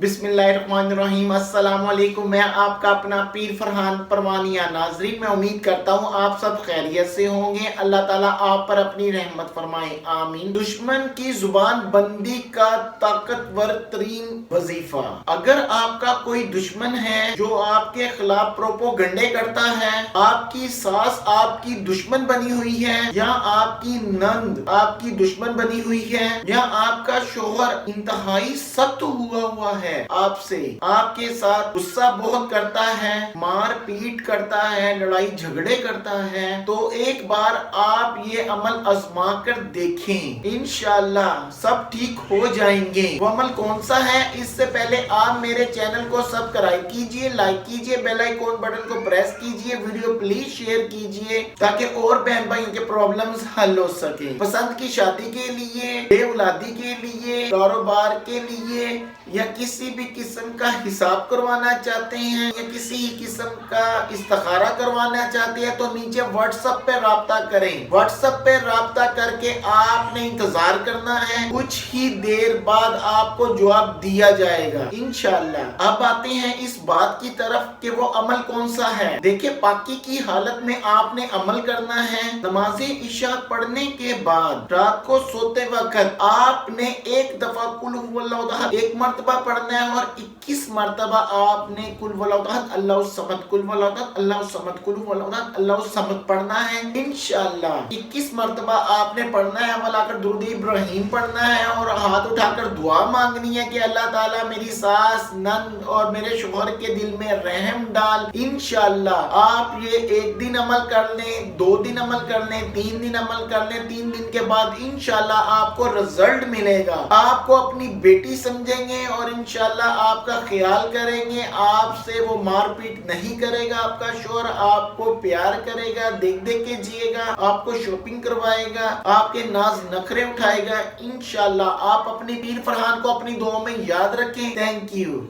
बिस्मिल्लाहिर्रहमानिर्रहीम। अस्सलाम वालेकुम। मैं आपका अपना पीर फरहान परवानिया। नाजरीन, मैं उम्मीद करता हूँ आप सब खैरियत से होंगे। अल्लाह ताला आप पर अपनी रहमत फरमाए, आमीन। दुश्मन की जुबान बंदी का ताकतवर तरीन वजीफा। अगर आपका कोई दुश्मन है जो आपके खिलाफ प्रोपोगंडे करता है, आपकी सास आपकी दुश्मन बनी हुई है, या आपकी नंद आपकी दुश्मन बनी हुई है, या आपका शोहर इंतहाई सख्त हुआ है आपसे, आपके साथ गुस्सा बहुत करता है, मार पीट करता है, लड़ाई झगड़े करता है, तो एक बार आप ये अमल आजमा कर देखें। इंशाअल्लाह सब ठीक हो जाएंगे। वो अमल कौन सा है, इससे पहले आप मेरे चैनल को सब्सक्राइब कीजिए, लाइक कीजिए, बेल आइकॉन बटन को प्रेस कीजिए, वीडियो प्लीज शेयर कीजिए ताकि और बहन भाइयों के प्रॉब्लम्स हल हो सके। पसंद की शादी के लिए, बेऔलादी के लिए, कारोबार के लिए, या किसी भी किस्म का हिसाब करवाना चाहते हैं, या किसी किस्म का इस्तिखारा करवाना चाहते हैं, तो नीचे व्हाट्सएप पे राब्ता करें। व्हाट्सएप पे राब्ता करके आपने इंतजार करना है, कुछ ही देर बाद आपको जवाब दिया जाएगा इंशाअल्लाह। अब आते हैं इस बात की तरफ कि वो अमल कौन सा है। देखिए, पाकी की हालत में आपने अमल करना है। नमाज़े इशा पढ़ने के बाद रात को सोते वक्त आपने एक दफा कुल हुवल्लाहु अहद एक मर्तबा पढ़ना है, और 21 मर्तबा आपने कुल हुवल्लाहु अहद अल्लाहु समद कुल हुवल्लाहु अहद अल्लाहु समद कुल हुवल्लाहु अहद अल्लाहु समद पढ़ना है इंशाअल्लाह। 21 मर्तबा आपने पढ़ना है, अवलाकर दुरूद इब्राहिम पढ़ना है, और हाथ उठाकर दुआ मांगनी है कि अल्लाह ताला मेरी सास, नंद और मेरे शोहर के दिल में रहम डाल। इंशाअल्लाह आप ये एक दिन अमल कर लें, 2 दिन अमल कर लें, 3 दिन अमल कर लें, 3 दिन के बाद इंशाअल्लाह आपको रिजल्ट मिलेगा। आपको अपनी बेटी समझेंगे और इंशाअल्लाह आपका ख्याल करेंगे। आपसे वो मारपीट नहीं करेगा, आपका शोहर आपको प्यार करेगा, देख देख के जिएगा, आपको शॉपिंग करवाएगा, आपके नाज नखरे उठाएगा। इंशाअल्लाह आप अपनी पीर फरहान को अपनी दुआओं में याद रखें। Thank you.